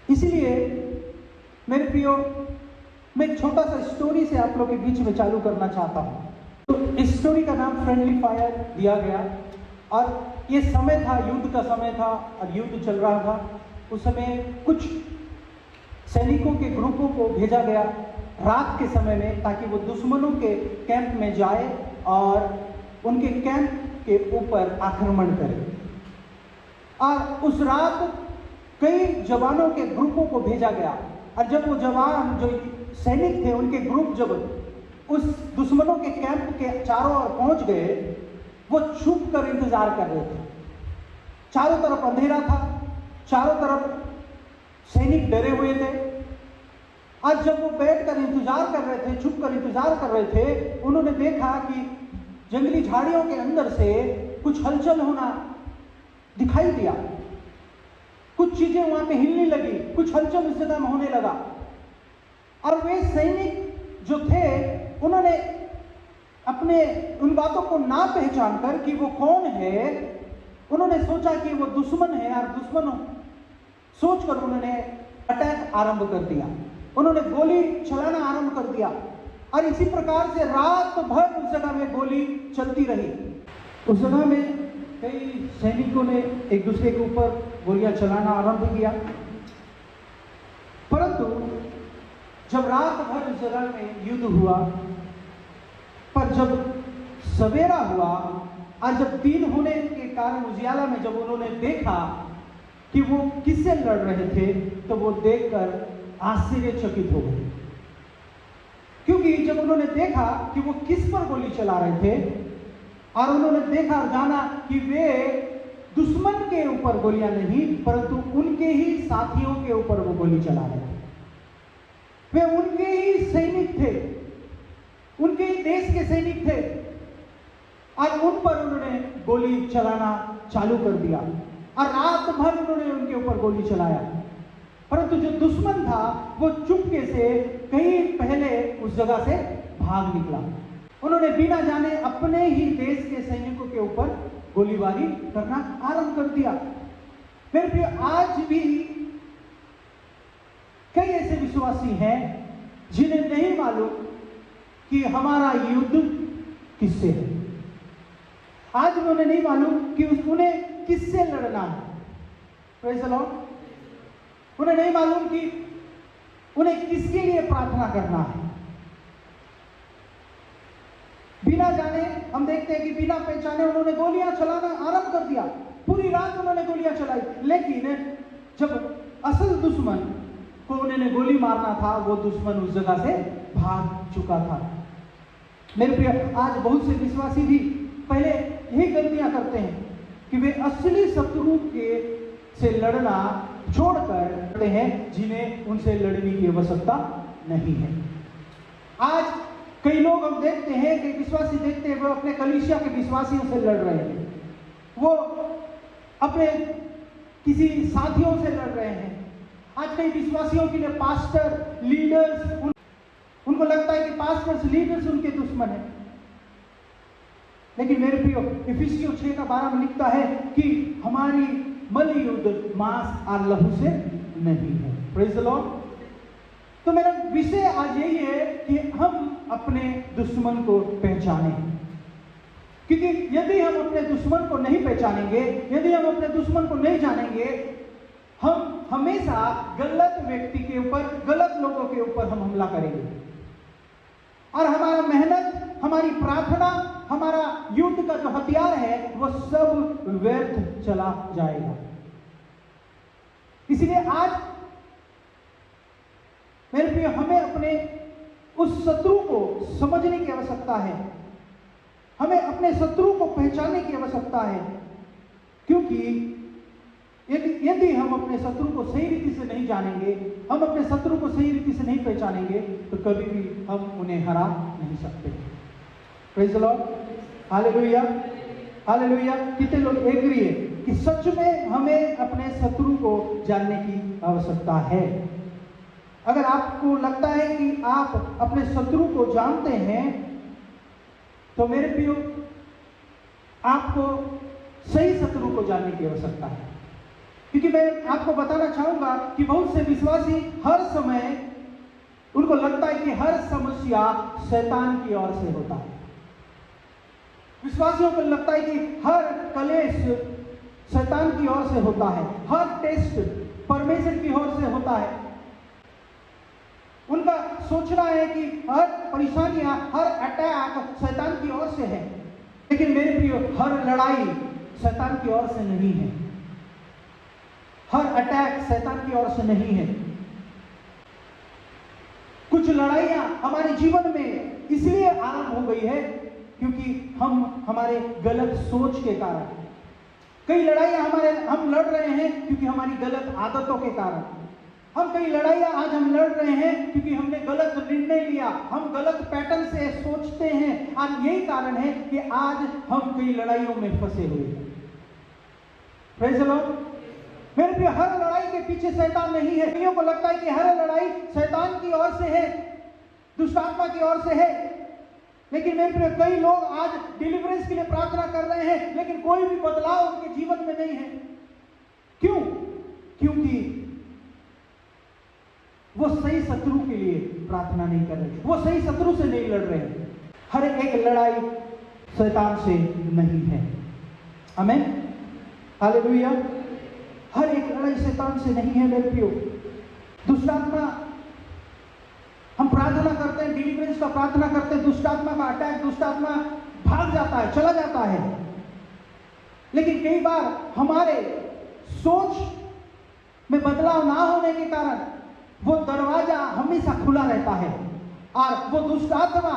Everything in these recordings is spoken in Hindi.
इसलिए मेरे प्रियो, मैं एक छोटा सा स्टोरी से आप लोग के बीच में चालू करना चाहता हूँ। तो इस स्टोरी का नाम फ्रेंडली फायर दिया गया, और ये समय था, युद्ध का समय था और युद्ध चल रहा था। उस समय कुछ सैनिकों के ग्रुपों को भेजा गया रात के समय में, ताकि वो दुश्मनों के कैंप में जाए और उनके कैंप के ऊपर आक्रमण करे। और उस रात कई जवानों के ग्रुपों को भेजा गया, और जब वो जवान जो सैनिक थे उनके ग्रुप जब उस दुश्मनों के कैंप के चारों ओर पहुंच गए, वो छुप कर इंतजार कर रहे थे। चारों तरफ अंधेरा था, चारों तरफ सैनिक डरे हुए थे। आज जब वो बैठकर इंतजार कर रहे थे, छुप कर इंतजार कर रहे थे, उन्होंने देखा कि जंगली झाड़ियों के अंदर से कुछ हलचल होना दिखाई दिया। कुछ चीजें वहां पे हिलने लगी, कुछ हलचल उस जगह में होने लगा। और वे सैनिक जो थे, उन्होंने अपने उन बातों को ना पहचान कर कि वो कौन है, उन्होंने सोचा कि वो दुश्मन है, और दुश्मन सोचकर उन्होंने अटैक आरंभ कर दिया। उन्होंने गोली चलाना आरंभ कर दिया, और इसी प्रकार से रात भर उस जगह में गोली चलती रही। उस जगह में कई सैनिकों ने एक दूसरे के ऊपर गोलियां चलाना आरंभ किया। परंतु जब रात भर उस जगह में युद्ध हुआ, पर जब सवेरा हुआ और जब दिन होने के कारण उजियाला में जब उन्होंने देखा कि वो किससे लड़ रहे थे, तो वो देखकर आश्चर्यचकित हो गए। क्योंकि जब उन्होंने देखा कि वो किस पर गोली चला रहे थे, और उन्होंने देखा और जाना कि वे दुश्मन के ऊपर गोलियां नहीं, परंतु उनके ही साथियों के ऊपर वो गोली चला रहे थे। वे उनके ही सैनिक थे, उनके ही देश के सैनिक थे, और उन पर उन्होंने गोली चलाना चालू कर दिया, और रात भर उन्होंने उनके ऊपर गोली चलाया। परंतु जो दुश्मन था वो चुपके से कहीं पहले उस जगह से भाग निकला। उन्होंने बिना जाने अपने ही देश के सैनिकों के ऊपर गोलीबारी करना आरंभ कर दिया। फिर भी आज भी कई ऐसे विश्वासी हैं जिन्हें नहीं मालूम कि हमारा युद्ध किससे है। आज भी उन्हें नहीं मालूम कि उन्हें किससे लड़ना है। Praise the Lord. उन्हें नहीं मालूम कि उन्हें किसके लिए प्रार्थना करना है। बिना जाने हम देखते हैं कि बिना पहचाने उन्होंने गोलियां चलाना आरंभ कर दिया। पूरी रात उन्होंने गोलियां चलाई, लेकिन जब असल दुश्मन को उन्होंने गोली मारना था, वो दुश्मन उस जगह से भाग चुका था। मेरे प्रिय, आज बहुत से विश्वासी भी पहले यही गलतियां करते हैं कि वे असली शत्रु के से लड़ना छोड़कर लड़ते हैं जिन्हें उनसे लड़ने की आवश्यकता नहीं है। आज कई लोग हम देखते हैं कि विश्वासी देखते हैं वो अपने कलीसिया के विश्वासियों से लड़ रहे हैं, वो अपने किसी साथियों से लड़ रहे हैं। आज कई विश्वासियों के लिए पास्टर, लीडर्स, उनको लगता है कि पास्टर्स, लीडर्स उनके दुश्मन है। लेकिन मेरे प्रियो, इफिसियों 6:12 में लिखता है कि हमारी मल युद्ध मांस और लहू से नहीं है। Praise the Lord. तो मेरा विषय आज यही है कि हम अपने दुश्मन को पहचानें, क्योंकि यदि हम अपने दुश्मन को नहीं पहचानेंगे, यदि हम अपने दुश्मन को नहीं जानेंगे, हम हमेशा गलत व्यक्ति के ऊपर, गलत लोगों के ऊपर हम हमला करेंगे, और हमारा मेहनत, हमारी प्रार्थना, हमारा युद्ध का जो हथियार है वो सब व्यर्थ चला जाएगा। इसलिए आज मेरे प्रिय, हमें अपने उस शत्रु को समझने की आवश्यकता है, हमें अपने शत्रु को पहचानने की आवश्यकता है, क्योंकि यदि हम अपने शत्रु को सही रीति से नहीं जानेंगे, हम अपने शत्रु को सही रीति से नहीं पहचानेंगे, तो कभी भी हम उन्हें हरा नहीं सकते। Praise the lord. Hallelujah, hallelujah. कितने लोग एग्री है कि सच में हमें अपने शत्रु को जानने की आवश्यकता है। अगर आपको लगता है कि आप अपने शत्रु को जानते हैं, तो मेरे प्रियो, आपको सही शत्रु को जानने की आवश्यकता है। क्योंकि मैं आपको बताना चाहूंगा कि बहुत से विश्वासी हर समय उनको लगता है कि हर समस्या शैतान की ओर से होता है। विश्वासियों को लगता है कि हर कलेश शैतान की ओर से होता है, हर टेस्ट परमेश्वर की ओर से होता है। उनका सोचना है कि हर परेशानियां, हर अटैक शैतान की ओर से है। लेकिन मेरे प्रियो, हर लड़ाई शैतान की ओर से नहीं है, हर अटैक शैतान की ओर से नहीं है। कुछ लड़ाइयां हमारे जीवन में इसलिए आरंभ हो गई है क्योंकि हमारे गलत सोच के कारण। कई लड़ाइयां हम लड़ रहे हैं क्योंकि हमारी गलत आदतों के कारण। कई लड़ाइयां आज हम लड़ रहे हैं क्योंकि हमने गलत निर्णय लिया, हम गलत पैटर्न से सोचते हैं। और यही कारण है कि आज हम कई लड़ाइयों में फंसे हुए हैं। Praise the Lord. मेरे प्रिय, हर लड़ाई के पीछे शैतान नहीं है। कईयों को लगता है कि हर लड़ाई शैतान की ओर से है, दुष्ट आत्मा की ओर से है। लेकिन मेरे प्रिय, कई लोग आज डिलीवरेंस के लिए प्रार्थना कर रहे हैं, लेकिन कोई भी बदलाव उनके जीवन में नहीं है। क्यों? क्योंकि वो सही शत्रु के लिए प्रार्थना नहीं कर रहे, वो सही शत्रु से नहीं लड़ रहे हैं। हर एक लड़ाई शैतान से नहीं है। आमीन, हालेलुया। हर एक लड़ाई शैतान से नहीं है मेरे प्रियो। दुष्ट आत्मा, हम प्रार्थना करते हैं, डिलीवरेंस का प्रार्थना करते हैं, दुष्ट आत्मा का अटैक, दुष्ट आत्मा भाग जाता है, चला जाता है। लेकिन कई बार हमारे सोच में बदलाव ना होने के कारण वो दरवाजा हमेशा खुला रहता है और वो दुष्ट आत्मा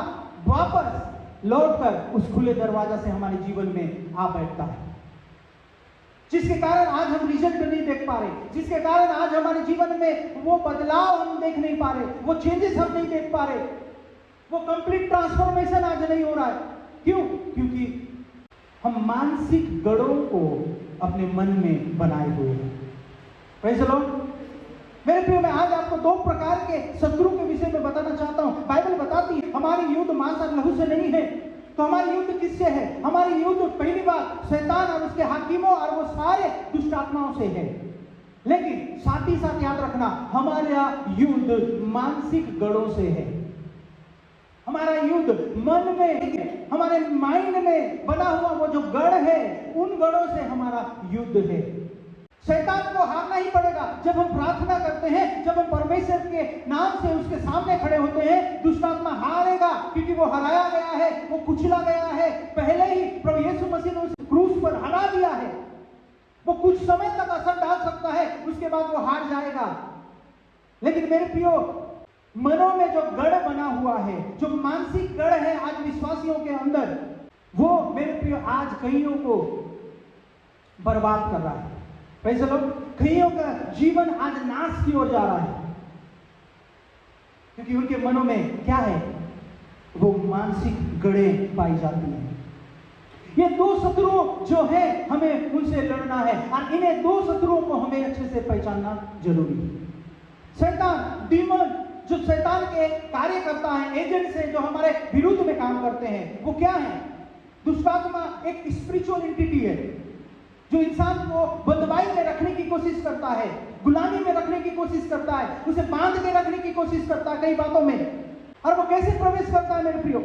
वापस लौटकर उस खुले दरवाजा से हमारे जीवन में आ बैठता है, जिसके कारण आज हम रिजल्ट नहीं देख पा रहे, जिसके कारण आज हमारे जीवन में वो बदलाव हम देख नहीं पा रहे, वो चेंजेस हम नहीं देख पा रहे, वो कंप्लीट ट्रांसफॉर्मेशन आज नहीं हो रहा है। क्यों? क्योंकि हम मानसिक गढ़ों को अपने मन में बनाए हुए हैं। Praise the Lord. मेरे प्रिय, मैं आज आपको दो प्रकार के शत्रु के विषय में बताना चाहता हूं। बाइबल बताती है हमारी युद्ध मांस और लहू से नहीं है। तो हमारी युद्ध किससे है? हमारी युद्ध पहली बात शैतान और उसके हाकिमों और वो सारे दुष्ट आत्माओं से है। लेकिन साथ ही साथ याद रखना, हमारा युद्ध मानसिक गढ़ों से है। हमारा युद्ध मन में, हमारे माइंड में बना हुआ वो जो गढ़ है, उन गढ़ों से हमारा युद्ध है। शैतान को हारना ही पड़ेगा। जब हम प्रार्थना करते हैं, जब हम परमेश्वर के नाम से उसके सामने खड़े होते हैं, दुष्ट आत्मा हारेगा, क्योंकि वो हराया गया है, वो कुचला गया है। पहले ही प्रभु यीशु मसीह ने उस क्रूस पर हरा दिया है। वो कुछ समय तक असर डाल सकता है, उसके बाद वो हार जाएगा। लेकिन मेरे प्रियो, मनों में जो गढ़ बना हुआ है, जो मानसिक गढ़ है आज विश्वासियों के अंदर, वो मेरे प्रियो आज कईयों को बर्बाद कर रहा है। Praise the Lord. कईयों का जीवन आज नाश की ओर जा रहा है, क्योंकि उनके मनों में क्या है? वो मानसिक गढ़ें पाई जाती हैं। ये दो शत्रु जो है, हमें उनसे लड़ना है और इन्हें दो शत्रुओं को हमें अच्छे से पहचानना जरूरी है। शैतान, डीमन, जो शैतान के कार्य करता है, एजेंट्स हैं जो हमारे विरुद्ध में काम करते हैं, वो क्या है? दुष्ट आत्मा एक स्पिरिचुअल एंटिटी है जो इंसान को बंधुआई में रखने की कोशिश करता है, गुलामी में रखने की कोशिश करता है, उसे बांध के रखने की कोशिश करता है कई बातों में। और वो कैसे प्रवेश करता है मेरे प्रियो?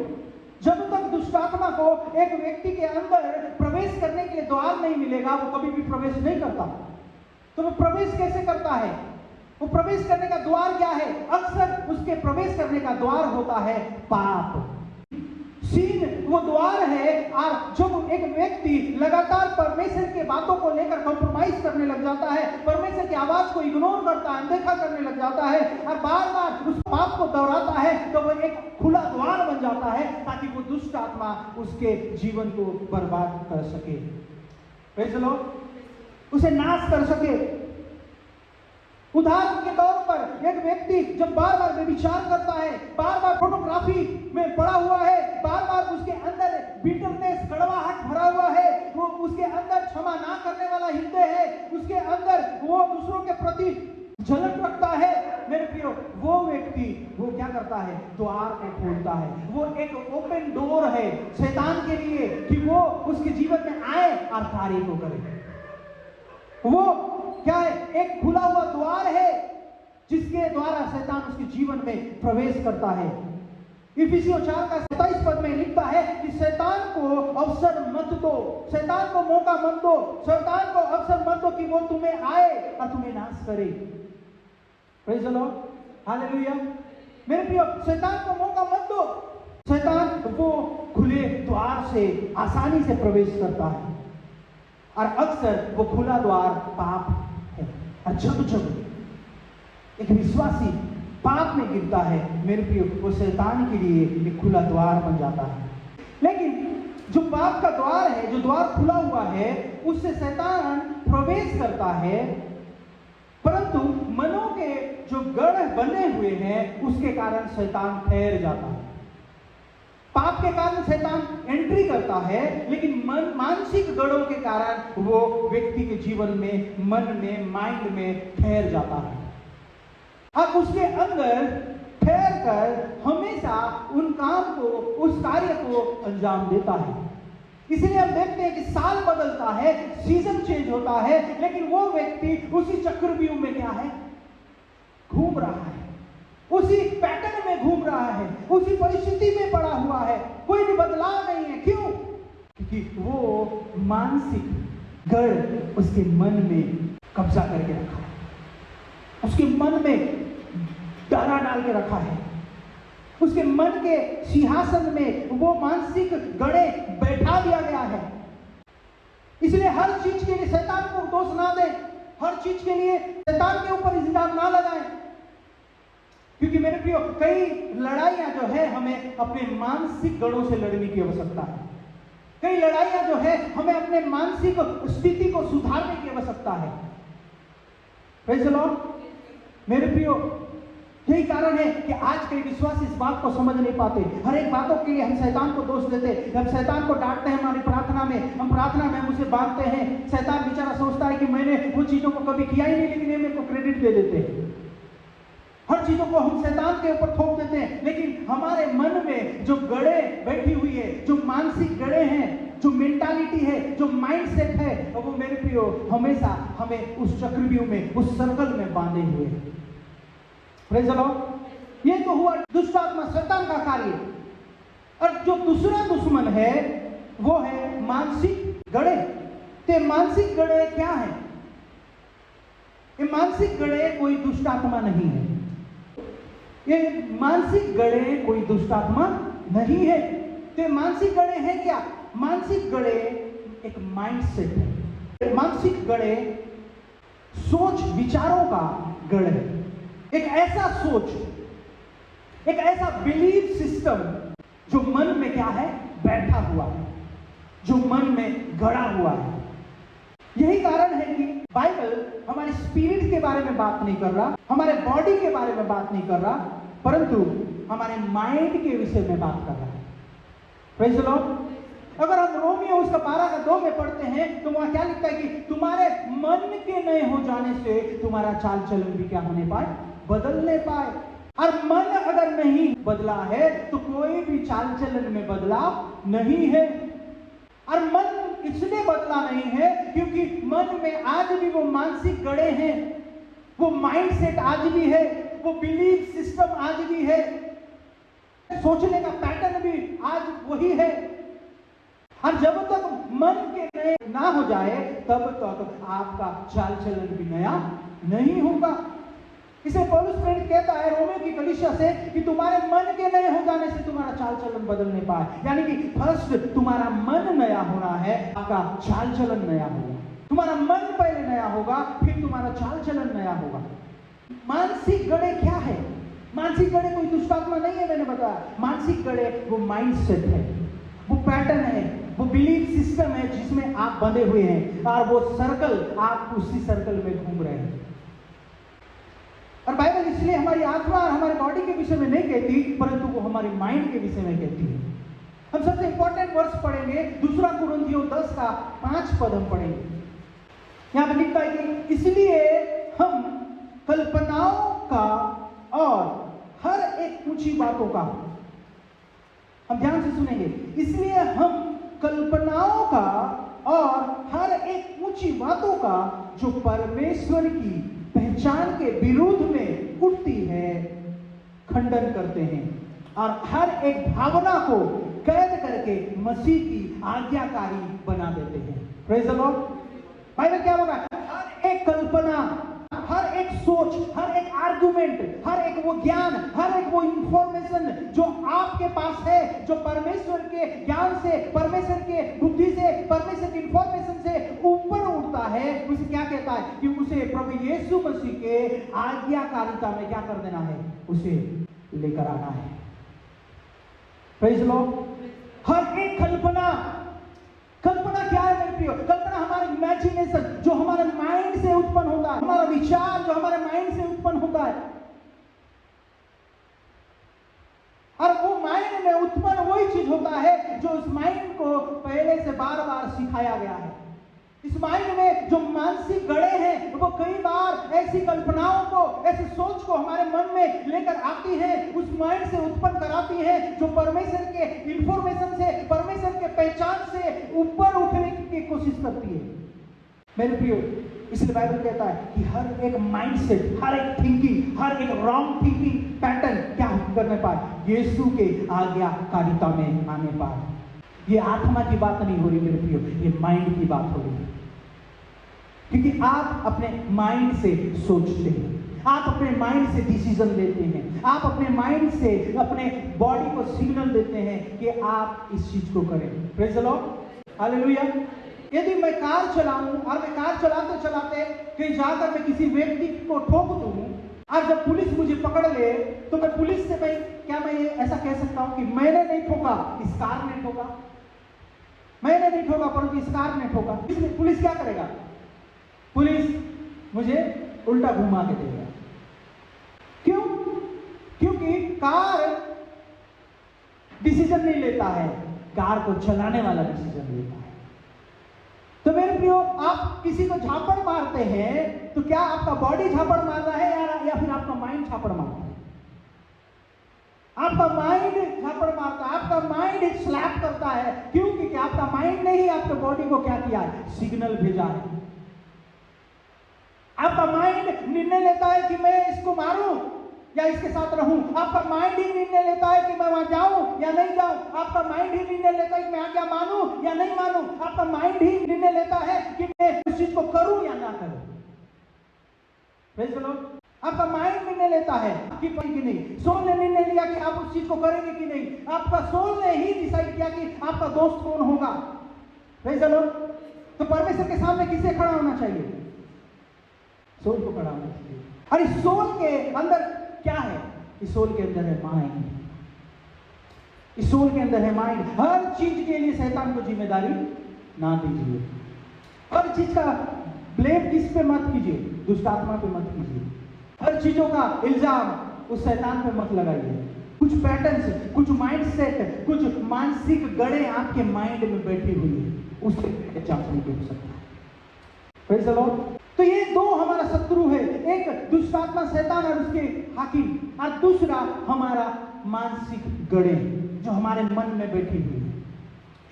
जब तक दुष्ट आत्मा को एक व्यक्ति के अंदर प्रवेश करने के लिए द्वार नहीं मिलेगा, वो कभी भी प्रवेश नहीं करता। तो वो प्रवेश कैसे करता है? वो प्रवेश करने का द्वार क्या है? अक्सर उसके प्रवेश करने का द्वार होता है पाप। सीन वो द्वार है। और जब एक व्यक्ति लगातार परमेश्वर के बातों को लेकर कॉम्प्रोमाइज करने लग जाता है, परमेश्वर की आवाज को इग्नोर करता है, अनदेखा करने लग जाता है और बार बार उस पाप को दोहराता है, तो वो एक खुला द्वार बन जाता है ताकि वो दुष्ट आत्मा उसके जीवन को बर्बाद कर सके, प्रेज़ द लॉर्ड, उसे नाश कर सके। उदाहरण के तौर पर एक व्यक्ति जब बार बार व्यभिचार करता है, बार बार फोटोग्राफी में पड़ा हुआ है, बार बार उसके अंदर बिटरनेस, कड़वाहट भरा हुआ है, वो उसके अंदर क्षमा ना करने वाला हृदय है, उसके अंदर वो दूसरों के प्रति जलन रखता है, मेरे प्रियो, वो व्यक्ति वो क्या करता है? द्वार को खोलता है। वो एक ओपन डोर है शैतान के लिए कि वो उसके जीवन में आए और कार्य को करे। वो क्या है? एक खुला हुआ द्वार है जिसके द्वारा शैतान उसके जीवन में प्रवेश करता है। इफिसियों 4 का 27 पद में लिखता है कि शैतान को अवसर मत दो, शैतान को मौका मत दो, शैतान को अवसर मत दो कि वो तुम्हें आए और तुम्हें नाश करे। Praise the lord, hallelujah. मेरे प्रियो, शैतान को मौका मत दो। शैतान वो खुले द्वार से आसानी से प्रवेश करता है और अक्सर वो खुला द्वार पाप है। और जब एक विश्वासी पाप में गिरता है, मेरे प्रियो, वो शैतान के लिए एक खुला द्वार बन जाता है। लेकिन जो पाप का द्वार है, जो द्वार खुला हुआ है, उससे शैतान प्रवेश करता है, परंतु मनों के जो गढ़ बने हुए हैं उसके कारण शैतान ठहर जाता है। पाप के कारण शैतान एंट्री करता है, लेकिन मानसिक गढ़ों के कारण वो व्यक्ति के जीवन में, मन में, माइंड में ठहर जाता है। अब उसके अंदर ठहर कर हमेशा उन काम को, उस कार्य को अंजाम देता है। इसलिए हम देखते हैं कि साल बदलता है, सीजन चेंज होता है, लेकिन वो व्यक्ति उसी चक्रव्यूह में क्या है? घूम रहा है, उसी पैटर्न में घूम रहा है, उसी परिस्थिति में पड़ा हुआ है, कोई भी बदलाव नहीं है। क्यों? क्योंकि वो मानसिक गढ़ उसके मन में कब्जा करके रखा है, उसके मन में डरा डाल के रखा है, उसके मन के सिंहासन में वो मानसिक गड़े बैठा दिया गया है। इसलिए हर चीज के लिए शैतान को दोष ना दें, हर चीज के लिए शैतान के ऊपर इल्जाम ना लगाएं, क्योंकि मेरे प्रियो, कई लड़ाइयां जो है हमें अपने मानसिक गड़ों से लड़ने की आवश्यकता है। कई लड़ाइयां जो है हमें अपने मानसिक स्थिति को सुधारने की आवश्यकता है। Praise the Lord. मेरे प्रियो, यही कारण है कि आज के विश्वास इस बात को समझ नहीं पाते। हर एक बातों के लिए हम शैतान को दोष देते, हम शैतान को डांटते हैं। हमारी प्रार्थना में, हम प्रार्थना में उसे बांधते हैं। शैतान बेचारा सोचता है कि मैंने वो चीजों को कभी किया ही नहीं, लेकिन ये मेरे को क्रेडिट दे देते हैं। हर चीजों को हम शैतान के ऊपर थोप देते हैं, लेकिन हमारे मन में जो गड़े बैठी हुई है, जो मानसिक गड़े हैं, जो मेंटालिटी है, जो माइंडसेट है, वो मेरे प्रियो हमेशा हमें उस चक्रव्यूह में, उस सर्कल में बांधे हुए हैं। Praise the Lord. ये तो हुआ दुष्ट आत्मा, शैतान का कार्य। और जो दूसरा दुश्मन है वो है मानसिक गड़े। तो मानसिक गड़े क्या है? ये मानसिक गड़े कोई दुष्ट आत्मा नहीं है। ये मानसिक गड़े कोई दुष्ट आत्मा नहीं है। तो मानसिक गड़े हैं क्या? मानसिक गड़े एक माइंडसेट है। मानसिक गड़े सोच विचारों का गढ़ है। एक ऐसा सोच, एक ऐसा बिलीफ सिस्टम जो मन में क्या है? बैठा हुआ है, जो मन में गड़ा हुआ है। यही कारण है कि बाइबल हमारे स्पिरिट के बारे में बात नहीं कर रहा, हमारे बॉडी के बारे में बात नहीं कर रहा, परंतु हमारे माइंड के विषय में बात कर रहा है। Praise the Lord. अगर हम रोमियो उसका 12:2 में पढ़ते हैं तो वहां क्या लिखता है कि तुम्हारे मन के नए हो जाने से तुम्हारा चाल चलन भी क्या होने पाए? बदलने पाए। और मन अगर नहीं बदला है तो कोई भी चाल चलन में बदलाव नहीं है। और मन इसलिए बदला नहीं है क्योंकि मन में आज भी वो मानसिक गड़े हैं, वो माइंडसेट आज भी है, वो बिलीफ सिस्टम आज भी है, सोचने का पैटर्न भी आज वही है। और जब तक मन के नए ना हो जाए तब तक आपका चाल चलन भी नया नहीं होगा। इसे पौलुस प्रेरित कहता है रोमियो की कलीसिया से कि तुम्हारे मन के नए हो जाने से तुम्हारा चाल चलन बदलने पाए। यानी कि फर्स्ट तुम्हारा मन नया होना है, आपका चाल चलन नया होगा। तुम्हारा मन पहले नया होगा, फिर तुम्हारा चाल चलन नया होगा। मानसिक गड़े क्या है? मानसिक गड़े कोई दुष्ट आत्मा नहीं है, मैंने बताया। मानसिक गड़े वो माइंडसेट है, वो पैटर्न है, वो बिलीफ सिस्टम है जिसमें आप बंधे हुए हैं, और वो सर्कल, आप उसी सर्कल में घूम रहे हैं। और बाइबल इसलिए हमारी आत्मा और हमारे बॉडी के विषय में नहीं कहती, परंतु वो हमारे माइंड के विषय में कहती है। हम सबसे इंपॉर्टेंट वर्स पढ़ेंगे, 2 कुरिन्थियों 10:5 हम पढ़ेंगे। यहां पर लिखता है कि इसलिए हम कल्पनाओं का और हर एक ऊंची बातों का, हम ध्यान से सुनेंगे, इसलिए हम कल्पनाओं का और हर एक ऊंची बातों का जो परमेश्वर की पहचान के विरुद्ध में उठती है खंडन करते हैं और हर एक भावना को कैद करके मसीह की आज्ञाकारी बना देते हैं। Praise the Lord. बाइबल क्या बोल रहा है? हर एक कल्पना, हर एक सोच, हर एक आर्गुमेंट, हर एक वो ज्ञान, हर एक वो इंफॉर्मेशन जो आपके पास है, जो परमेश्वर के ज्ञान से, परमेश्वर के बुद्धि से, परमेश्वर की इंफॉर्मेशन से ऊपर उठता है, उसे क्या कहता है कि उसे प्रभु यीशु मसीह के आज्ञाकारिता में क्या कर देना है, उसे लेकर आना है। Praise the Lord. हर एक कल्पना क्या है मेरे प्रियो? कल्पना हमारे इमेजिनेशन, जो हमारे माइंड से उत्पन्न होता है, हमारा विचार जो हमारे माइंड से उत्पन्न होता है, और वो माइंड में उत्पन्न वही चीज होता है जो उस माइंड को पहले से बार बार सिखाया गया है। इस माइंड में जो मानसिक गड़े हैं वो कई बार ऐसी कल्पनाओं को, ऐसी सोच को हमारे मन में लेकर आती है, उस माइंड से उत्पन्न कराती है जो परमेश्वर के इंफॉर्मेशन से, परमेश्वर के पहचान से ऊपर उठने की कोशिश करती है। मेरे प्रियो, इसलिए बाइबल कहता है कि हर एक माइंडसेट, हर एक थिंकिंग, हर एक रॉन्ग थिंकिंग पैटर्न क्या करने पाए, यीशु के आज्ञाकारिता में आने पाए। ये आत्मा की बात नहीं हो रही मेरे प्रियो, ये माइंड की बात हो रही है। क्योंकि आप अपने माइंड से सोचते हैं, आप अपने माइंड से डिसीजन लेते हैं, आप अपने माइंड से अपने बॉडी को सिग्नल देते हैं कि आप इस चीज को करें। Praise the lord. हालेलुया। यदि मैं कार चलाऊं और मैं कार चलाते चलाते कहीं जाकर मैं किसी व्यक्ति को ठोक दूं और जब पुलिस मुझे पकड़ ले तो मैं पुलिस से क्या मैं ये ऐसा कह सकता हूं कि मैंने नहीं ठोका, इस कार ने ठोका? मैंने नहीं ठोका परंतु इस कार ने ठोका। इसलिए पुलिस क्या करेगा? पुलिस मुझे उल्टा घुमा के देगा। क्यों? क्योंकि कार डिसीजन नहीं लेता है, कार को चलाने वाला डिसीजन लेता है। तो मेरे प्रियो, आप किसी को झापड़ मारते हैं तो क्या आपका बॉडी झापड़ मार रहा है या फिर आपका माइंड झापड़ मारता है? आपका माइंड झापड़ मारता है, आपका माइंड स्लैप करता है। क्यों? क्योंकि आपका माइंड ने ही आपके बॉडी को क्या किया है? सिग्नल भेजा है। आपका माइंड निर्णय लेता है कि मैं इसको मारूं या इसके साथ रहूं। आपका माइंड ही निर्णय लेता है कि मैं वहां जाऊं या नहीं जाऊं। आपका माइंड ही निर्णय लेता है कि मैं आज्ञा मानूं या नहीं मानूं। आपका माइंड ही निर्णय लेता है कि मैं उस चीज को करूं या ना करूं। Praise the Lord. आपका माइंड निर्णय लेता है कि नहीं। सोल ने निर्णय लिया कि आप उस चीज को करेंगे कि नहीं। आपका सोल ने ही डिसाइड किया कि आपका दोस्त कौन होगा। Praise the Lord. तो परमेश्वर के सामने किसे खड़ा होना चाहिए? सोल को खड़ा होना चाहिए। और इस सोल के अंदर क्या है? इस सोल के अंदर है माइंड। इस सोल के अंदर है माइंड। हर चीज के लिए शैतान को जिम्मेदारी ना दीजिए। हर चीज का ब्लेम किस पे मत कीजिए? दुष्ट आत्मा पे मत कीजिए। हर चीजों का इल्जाम उस शैतान पे मत लगाइए। कुछ पैटर्न्स, कुछ माइंडसेट, कुछ मानसिक गड़े आपके माइंड में बैठी हुई है, उससे जांचने की हो सकता है। Praise the Lord. तो ये दो हमारा शत्रु है, एक दुष्ट आत्मा शैतान और उसके हाकिम, और दूसरा हमारा मानसिक गड़े जो हमारे मन में बैठी हुई है।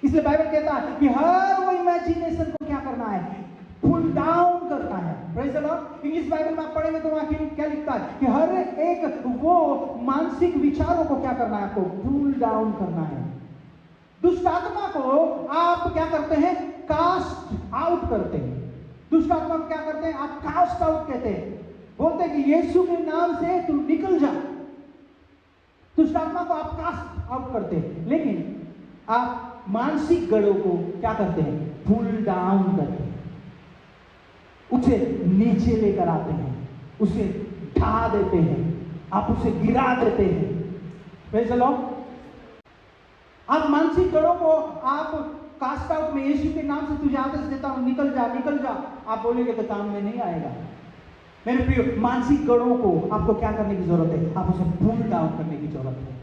इसलिए बाइबल कहता है कि हर वो इमेजिनेशन को क्या करना है? पुल डाउन करना है। Praise the Lord. English Bible में आप पढ़ेंगे तो वहां क्या लिखता है कि हर एक वो मानसिक विचारों को क्या करना है? आपको पुल डाउन करना है। दुष्ट आत्मा को आप क्या करते हैं? कास्ट आउट करते हैं। दुष्ट आत्मा को क्या करते हैं? आप कास्ट आउट कहते हैं, बोलते हैं कि यीशु के नाम से तू निकल जा। दुष्ट आत्मा को आप कास्ट आउट करते हैं, लेकिन आप मानसिक गड़ों को क्या करते हैं? पुल डाउन करते हैं, उसे नीचे लेकर आते हैं, उसे ढा देते हैं, आप उसे गिरा देते हैं। Praise the Lord. आप मानसिक गड़ों को आप कास्ट आउट में, यीशु के नाम से तुझे आदेश देता हूं, निकल जा, निकल जा। आप बोलेंगे तो काम में नहीं आएगा। मेरे प्रियो, मानसिक गड़ों को आपको क्या करने की जरूरत है? आप उसे पुल डाउन करने की जरूरत है,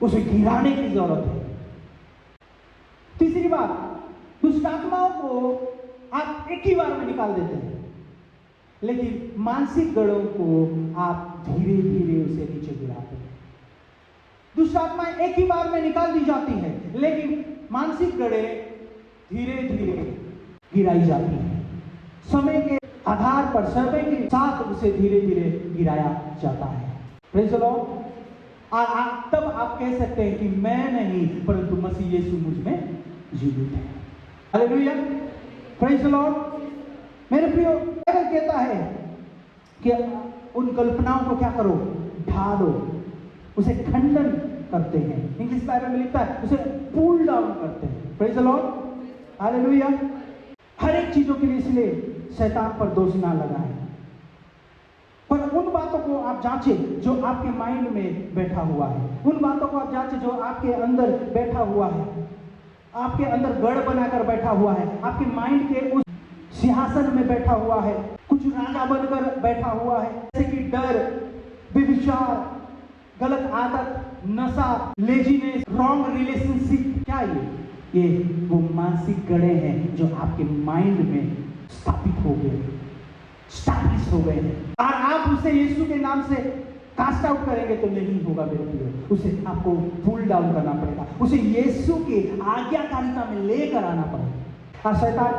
उसे गिराने की जरूरत है। तीसरी बात, दुष्ट आत्माओं को आप एक ही बार में निकाल देते हैं, लेकिन मानसिक गड़ों को आप धीरे धीरे उसे नीचे गिराते हैं। दुष्ट आत्माएं एक ही बार में निकाल दी जाती है, लेकिन मानसिक गड़े धीरे धीरे गिराई जाती है। समय के आधार पर, समय के साथ उसे धीरे धीरे गिराया जाता है। Praise the Lord. तब आप कह सकते हैं कि मैं नहीं परंतु मसीह यीशु मुझ में जीवित है। Hallelujah, praise the Lord. मेरे प्रियो, बाइबल कहता है कि उन कल्पनाओं को क्या करो, ढालो, उसे खंडन करते हैं। इंग्लिश बाइबल में लिखता है उसे पुल डाउन करते हैं। Praise the lord, hallelujah. हर एक चीजों के लिए इसलिए शैतान पर दोष ना लगाएं, पर उन बातों को आप जांचें जो आपके माइंड में बैठा हुआ है। उन बातों को आप जांचें जो आपके अंदर बैठा हुआ है, आपके अंदर गढ़ बनाकर बैठा हुआ है, आपके माइंड के उस सिंहासन में बैठा हुआ है, कुछ राजा बनकर बैठा हुआ है, जैसे कि डर, व्यभिचार, गलत आदत, नशा, लेजीनेस, रॉन्ग रिलेशनशिप। क्या ये वो मानसिक गढ़े हैं जो आपके माइंड में स्थापित हो गए, स्टैब्लिश हो गए हैं, और आप उसे यीशु के नाम से कास्ट आउट करेंगे तो नहीं होगा मेरे प्रियो। उसे आपको पुल डाउन करना पड़ेगा, उसे यीशु के आज्ञाकारिता में लेकर आना पड़ेगा। और शैतान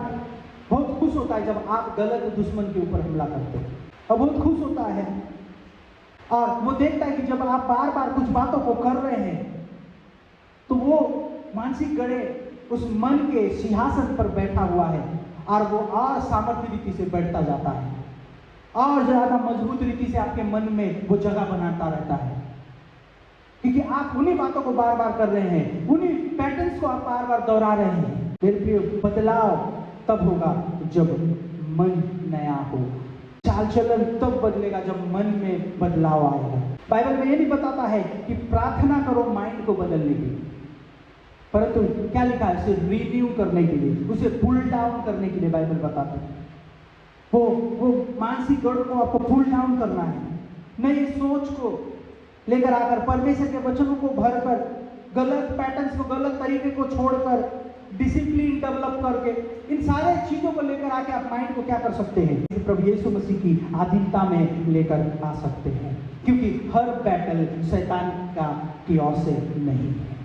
बहुत खुश होता है जब आप गलत दुश्मन के ऊपर हमला करते हैं, और बहुत खुश होता है, और वो देखता है कि जब आप बार बार कुछ बातों को कर रहे हैं तो वो मानसिक गढ़े उस मन के सिंहासन पर बैठा हुआ है, और वो और सामर्थ्य रीति से बैठता जाता है, और ज्यादा मजबूत रीति से आपके मन में वो जगह बनाता रहता है, क्योंकि आप उन्हीं बातों को बार बार कर रहे हैं, उन्हीं पैटर्न्स को आप बार बार दोहरा रहे हैं। मेरे प्रिय, बदलाव तब होगा जब मन नया हो, चाल चलन तब बदलेगा जब मन में बदलाव आएगा। बाइबल में ये नहीं बताता है कि प्रार्थना करो माइंड को बदलने के लिए, परंतु क्या लिखा है, उसे रिन्यू करने के लिए, उसे पुल डाउन करने के लिए बाइबल बताता है। वो मानसिक गढ़ को आपको पुल डाउन करना है, नई सोच को लेकर आकर, परमेश्वर के वचनों को भरकर, गलत पैटर्न्स को, गलत तरीके को छोड़कर, डिसिप्लिन डेवलप करके, इन सारे चीजों को लेकर आके आप माइंड को क्या कर सकते हैं, प्रभु यीशु मसीह की अधीनता में लेकर आ सकते हैं। क्योंकि हर बैटल शैतान की ओर से नहीं है,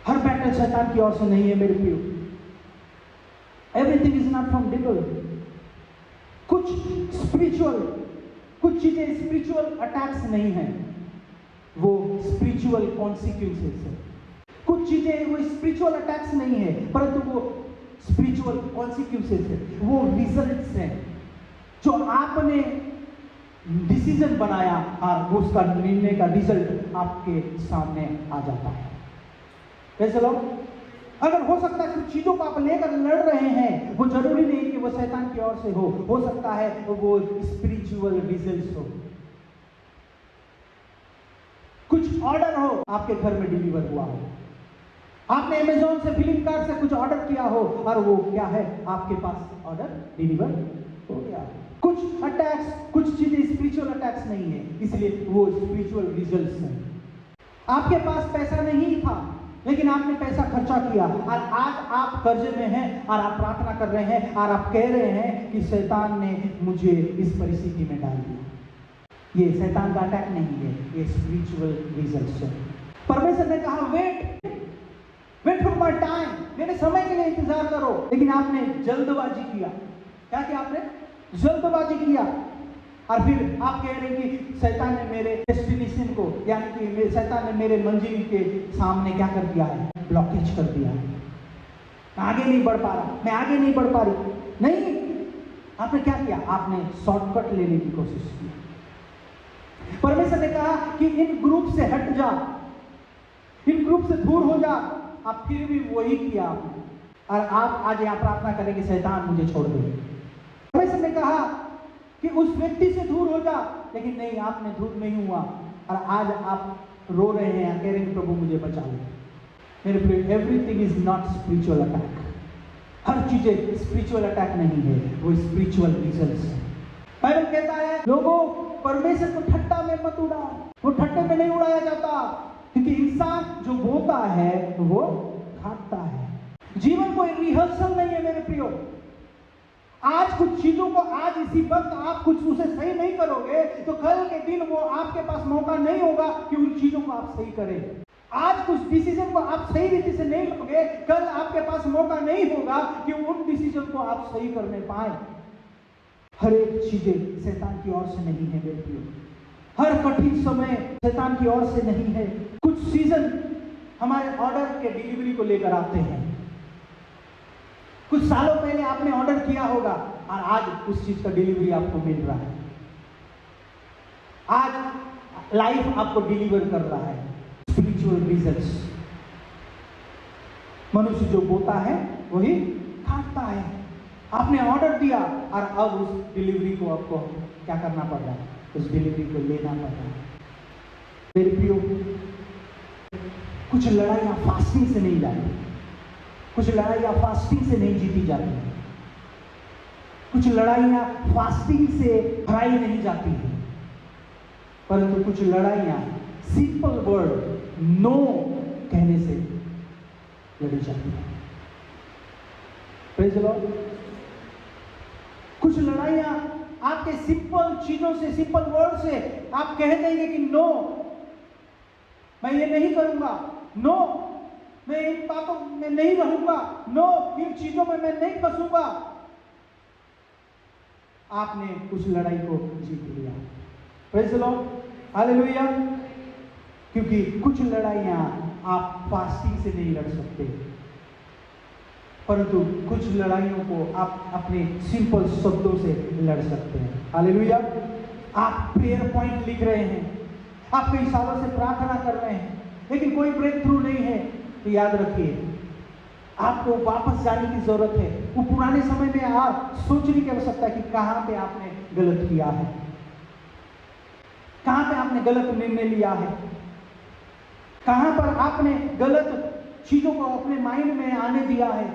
हर बैटल शैतान की ओर से नहीं है मेरे प्रियो। Everything is not from devil. कुछ चीजें स्पिरिचुअल अटैक्स नहीं है, वो स्पिरिचुअल कॉन्सिक्वेंसेस है। कुछ चीजें वो स्पिरिचुअल अटैक्स नहीं है, परंतु वो स्पिरिचुअल कॉन्सिक्वेंसेस है, वो रिजल्ट्स हैं जो आपने डिसीजन बनाया और उसका निर्णय का रिजल्ट आपके सामने आ जाता है। कैसे लोग, अगर हो सकता है कुछ चीजों को आप लेकर लड़ रहे हैं, वो जरूरी नहीं कि वो शैतान की ओर से हो सकता है वो स्पिरिचुअल रिजल्ट्स हो। कुछ ऑर्डर हो आपके घर में डिलीवर हुआ हो, आपने अमेज़न से, फ्लिपकार्ट से कुछ ऑर्डर किया हो और वो क्या है, आपके पास ऑर्डर डिलीवर हो गया। कुछ अटैक्स, कुछ चीजें स्पिरिचुअल अटैक्स नहीं है, इसलिए वो स्पिरिचुअल रिजल्ट्स हैं। आपके पास पैसा नहीं था लेकिन आपने पैसा खर्चा किया और आज आप कर्जे में हैं और आप प्रार्थना कर रहे हैं और आप कह रहे हैं कि शैतान ने मुझे इस परिस्थिति में डाल दिया। ये शैतान का अटैक नहीं है, ये स्पिरिचुअल रिजल्ट्स है। परमेश्वर ने कहा वेट फॉर माय टाइम, मेरे समय के लिए इंतजार करो, लेकिन आपने जल्दबाजी किया। क्या किया आपने? जल्दबाजी किया, और फिर आप कह रहे हैं कि शैतान ने मेरे डेस्टिनेशन को, यानी कि शैतान ने मेरे मंजिल के सामने क्या कर दिया है, ब्लॉकेज कर दिया है, मैं आगे नहीं बढ़ पा रहा, मैं आगे नहीं बढ़ पा रही। नहीं, आपने क्या किया? आपने शॉर्टकट लेने की कोशिश की। परमेश्वर ने कहा कि इन ग्रुप से हट जा, इन ग्रुप से दूर हो जा, आप फिर भी वही किया आपने, और आप आज यहाँ प्रार्थना करें कि शैतान मुझे छोड़ दे। परमेश्वर ने कहा कि उस व्यक्ति से दूर हो जा, लेकिन नहीं, आपने दूर नहीं हुआ, और आज आप रो रहे हैं, कह रहे हैं प्रभु मुझे बचा ले। मेरे प्रिय, everything is not spiritual attack. हर चीजें स्पिरिचुअल अटैक नहीं है, वो स्पिरिचुअल रिजल्ट्स है। बाइबल कहता है लोगों, परमेश्वर को ठट्टा में मत उड़ाओ। वो ठट्टे में नहीं उड़ाया जाता, क्योंकि इंसान जो बोता है वो खाता है। जीवन कोई रिहर्सल नहीं है मेरे प्रियो। आज कुछ चीजों को, आज इसी वक्त आप कुछ उसे सही नहीं करोगे तो कल के दिन वो आपके पास मौका नहीं होगा कि उन चीजों को आप सही करें। आज कुछ डिसीजन को आप सही रीति से नहीं लोगे, कल आपके पास मौका नहीं होगा कि उन डिसीजन को आप सही करने पाए। हर एक चीजें शैतान की ओर से नहीं है मेरे प्रियो, हर कठिन समय शैतान की ओर से नहीं है। कुछ सीजन हमारे ऑर्डर के डिलीवरी को लेकर आते हैं। कुछ सालों पहले आपने ऑर्डर किया होगा और आज उस चीज का डिलीवरी आपको मिल रहा है। आज लाइफ आपको डिलीवर कर रहा है स्पिरिचुअल रिजल्ट्स। मनुष्य जो बोता है वही काटता है। आपने ऑर्डर दिया और अब उस डिलीवरी को आपको क्या करना पड़ रहा है, उस डिलीवरी को लेना पड़ रहा है। मेरे प्रियो, कुछ लड़ाइयां फास्टिंग से नहीं जाती, कुछ लड़ाइयां फास्टिंग से नहीं जीती जाती, कुछ लड़ाइयां फास्टिंग से हराई नहीं जाती है, परंतु कुछ लड़ाइयां सिंपल वर्ड नो कहने से लड़ी जाती है। Praise the Lord. कुछ लड़ाइयां आपके सिंपल चीजों से, सिंपल वर्ड से आप कह देंगे कि नो, मैं ये नहीं करूंगा, नो, मैं इन बातों में नहीं रहूंगा, नो, इन चीजों में मैं नहीं फंसूंगा। आपने उस लड़ाई को जीत लिया। Praise the lord, hallelujah. क्योंकि कुछ लड़ाइयां आप फास्टिंग से नहीं लड़ सकते, परंतु कुछ लड़ाइयों को आप अपने सिंपल शब्दों से लड़ सकते हैं। हालेलुया। आप प्रेयर पॉइंट लिख रहे हैं, आप कई सालों से प्रार्थना कर रहे हैं, लेकिन कोई ब्रेक थ्रू नहीं है, तो याद रखिए आपको वापस जाने की जरूरत है। वो पुराने समय में आप सोचने की आवश्यकता है कि कहां पे आपने गलत किया है, कहां पे आपने गलत निर्णय लिया है, कहां पर आपने गलत चीजों को अपने माइंड में आने दिया है।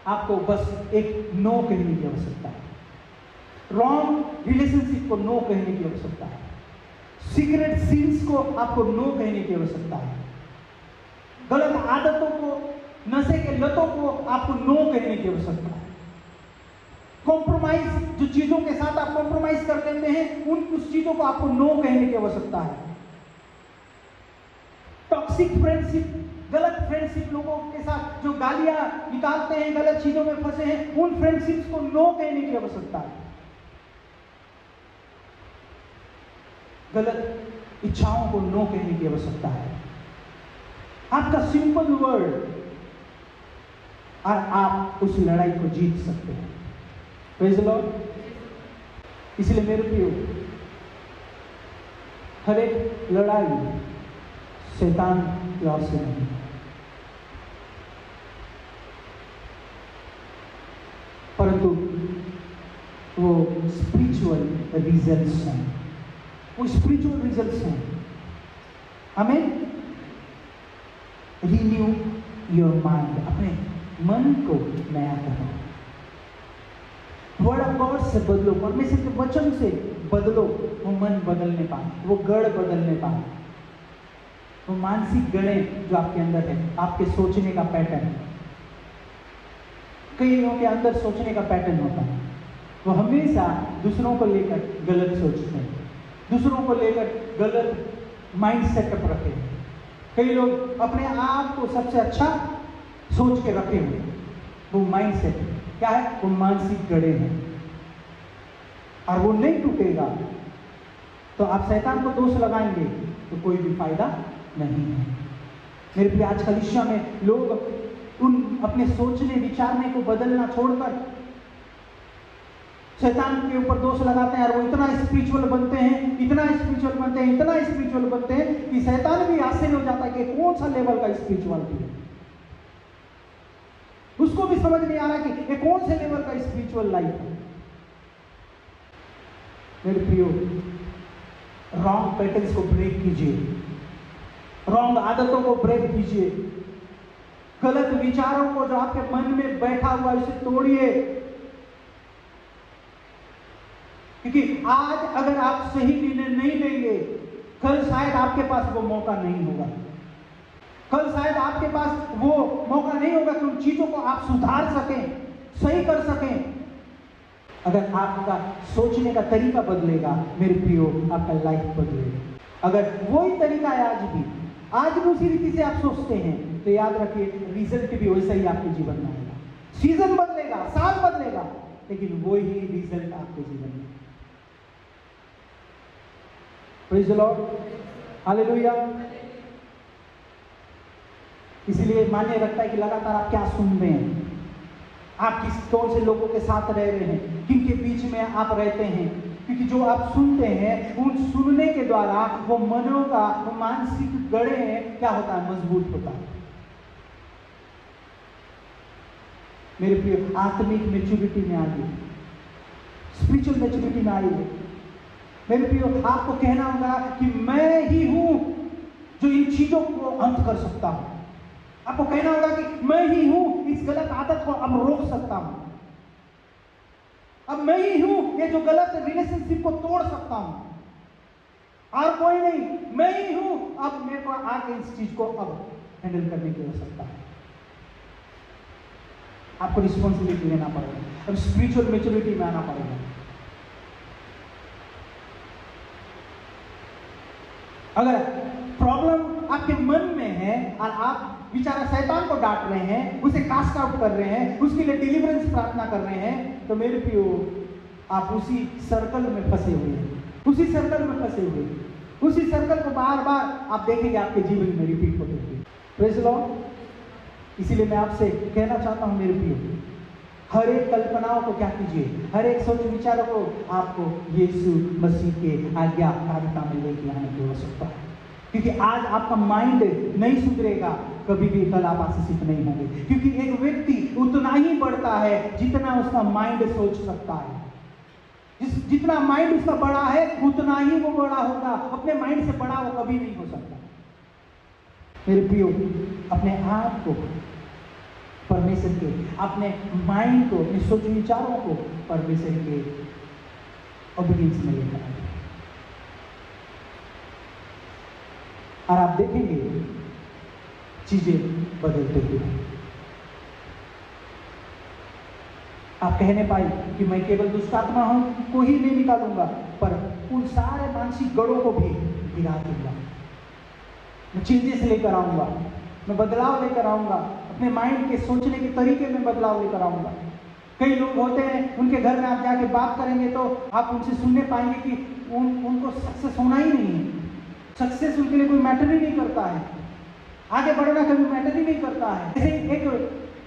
आपको बस एक नो कहने की आवश्यकता है। रॉन्ग रिलेशनशिप को नो कहने की आवश्यकता है। सीक्रेट सीन्स को आपको नो कहने की आवश्यकता है। गलत आदतों को, नशे के लतों को आपको नो कहने की आवश्यकता है। कॉम्प्रोमाइज, जो चीजों के साथ आप कॉम्प्रोमाइज कर लेते हैं, उन कुछ चीजों को आपको नो कहने की आवश्यकता है। टॉक्सिक फ्रेंडशिप, गलत फ्रेंडशिप, लोगों के साथ जो गालियां निकालते हैं, गलत चीजों में फंसे हैं, उन फ्रेंडशिप्स को नो कहने की आवश्यकता है। गलत इच्छाओं को नो कहने की आवश्यकता है। आपका सिंपल वर्ड और आप उस लड़ाई को जीत सकते हैं। Praise the Lord. इसलिए मेरे प्रियो, हर एक लड़ाई शैतान की ओर से नहीं, परंतु वो स्पिरिचुअल रिजल्ट्स हैं, वो स्पिरिचुअल रिजल्ट्स हैं। हमें रिन्यू योर माइंड, अपने मन को नया करो। वर्ड ऑफ गॉड से बदलो, परमेश्वर के वचन से बदलो, वो मन बदलने पाए, वो गढ़ बदलने पाए, वो मानसिक गढ़ें जो आपके अंदर है, आपके सोचने का पैटर्न। कई लोगों के अंदर सोचने का पैटर्न होता है, वो हमेशा दूसरों को लेकर गलत सोचते हैं, दूसरों को लेकर गलत माइंड सेटअप रखे हैं। कई लोग अपने आप को सबसे अच्छा सोच के रखे हुए, वो माइंड सेट क्या है, वो मानसिक गढ़े हैं, और वो नहीं टूटेगा। तो आप शैतान को दोष लगाएंगे तो कोई भी फायदा नहीं है। मेरे प्रिय, आज कलीसिया में लोग उन अपने सोचने विचारने को बदलना छोड़कर शैतान के ऊपर दोष लगाते हैं, और वो इतना स्पिरिचुअल बनते हैं, इतना स्पिरिचुअल बनते हैं, इतना स्पिरिचुअल बनते हैं कि शैतान भी आश्चर्य हो जाता है कि कौन सा लेवल का स्पिरिचुअलिटी है। उसको भी समझ नहीं आ रहा कि ये कौन से लेवल का स्पिरिचुअल लाइफ है। मेरे प्रियो, रॉन्ग पैटर्न्स को ब्रेक कीजिए, रॉन्ग आदतों को ब्रेक कीजिए, गलत विचारों को जो आपके मन में बैठा हुआ है उसे तोड़िए। क्योंकि आज अगर आप सही निर्णय नहीं लेंगे, कल शायद आपके पास वो मौका नहीं होगा, कल शायद आपके पास वो मौका नहीं होगा कि उन चीजों को आप सुधार सकें, सही कर सकें। अगर आपका सोचने का तरीका बदलेगा, मेरे प्रियो, आपका लाइफ बदलेगा। अगर वही तरीका है आज भी उसी रीति से आप सोचते हैं, तो याद रखिए रिजल्ट भी वैसा ही आपके जीवन में आएगा। सीजन बदलेगा, साल बदलेगा, लेकिन वही रिजल्ट आपके जीवन में। Praise the lord, hallelujah. इसलिए मान्य रखता है कि लगातार आप क्या सुन रहे हैं, आप कौन से लोगों के साथ रह रहे हैं, किनके बीच में आप रहते हैं। क्योंकि जो आप सुनते हैं, उन सुनने के द्वारा वो मनों का वो मानसिक गड़े हैं, क्या होता है, मजबूत होता है। मेरे प्रिय, आत्मिक मैच्योरिटी में आइए, स्पिरिचुअल मैच्योरिटी में आइए। मेरे प्रिय, आपको कहना होगा कि मैं ही हूं जो इन चीजों को अंत कर सकता हूं। आपको कहना होगा कि मैं ही हूं इस गलत आदत को अब रोक सकता हूं। अब मैं ही हूं ये जो गलत रिलेशनशिप को तोड़ सकता हूं, और कोई नहीं, मैं ही हूं। अब मेरे को आके इस चीज को अब हैंडल करने की आवश्यकता है। आपको रिस्पॉन्सिबिलिटी लेना पड़ेगा, अब स्पिरिचुअल मैच्योरिटी में आना पड़ेगा। अगर प्रॉब्लम आपके मन में है और आप बेचारा शैतान को डांट रहे हैं, उसे कास्ट आउट कर रहे हैं, उसके लिए डिलीवरेंस प्रार्थना कर रहे हैं, तो मेरे प्रियो, आप उसी सर्कल में फंसे हुए हैं, उसी सर्कल में फंसे हुए हैं। उसी सर्कल को बार बार आप देखेंगे आपके जीवन में रिपीट होते हुए। Praise the Lord. इसीलिए मैं आपसे कहना चाहता हूं मेरे प्रियो, हर एक कल्पनाओं को क्या कीजिए, हर एक सोच विचारों को आपको यीशु मसीह के आज्ञाकारिता में लेके आने की आवश्यकता है। क्योंकि आज आपका माइंड नहीं सुधरेगा, कभी भी कल आप आशीषित नहीं होंगे। क्योंकि एक व्यक्ति उतना ही बढ़ता है जितना उसका माइंड सोच सकता है। जितना माइंड उसका बड़ा है उतना ही वो बड़ा होगा, अपने माइंड से बड़ा वो कभी नहीं हो सकता। मेरे प्रियो, अपने आप को परमेश्वर के, अपने माइंड को, अपने सोच विचारों को परमेश्वर के ऑब्डियंस में लेकर आइए, और आप देखेंगे चीजें बदलते हुए। आप कहने पाए कि मैं केवल दुष्ट आत्मा को ही नहीं निकालूंगा, पर उन सारे मानसिक गढ़ों को भी गिरा दूंगा। मैं चेंजेस लेकर आऊंगा, मैं बदलाव लेकर आऊंगा, अपने माइंड के सोचने के तरीके में बदलाव लेकर आऊंगा। कई लोग होते हैं, उनके घर में आप जाके बात करेंगे तो आप उनसे सुनने पाएंगे कि उनको सक्सेस होना ही नहीं है। सक्सेस उनके लिए कोई मैटर ही नहीं करता है, आगे बढ़ना कभी मैटर ही नहीं करता है। ऐसे एक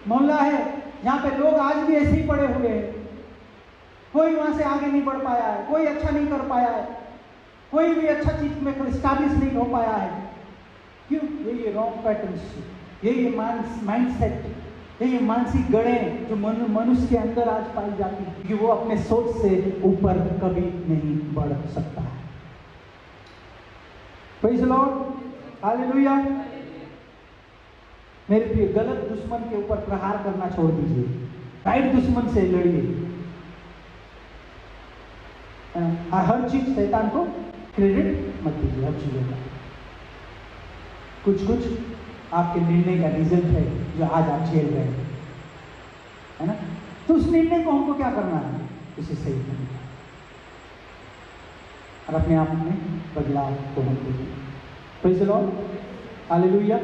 मोहल्ला है जहाँ पे लोग आज भी ऐसे ही पड़े हुए हैं, कोई वहां से आगे नहीं बढ़ पाया है, कोई अच्छा नहीं कर पाया है, कोई भी अच्छा चीज में स्टैब्लिश नहीं हो पाया है। क्यों? ये रॉन्ग पैटर्न्स, ये माइंडसेट, ये मानसिक गड़े जो मनुष्य के अंदर आज पाई जाती है, कि वो अपने सोच से ऊपर कभी नहीं बढ़ सकता है। Praise the lord, hallelujah. मेरे प्रिय, गलत दुश्मन के ऊपर प्रहार करना छोड़ दीजिए, राइट दुश्मन से लड़िए। हर चीज शैतान को क्रेडिट मत दीजिए, हर चीजों का। कुछ आपके निर्णय का रिजल्ट है जो आज आप झेल रहे हैं, है ना? तो उस निर्णय को हमको क्या करना है, उसे सही करना है और अपने आप में बदलाव को हम दीजिए। Praise the lord, hallelujah.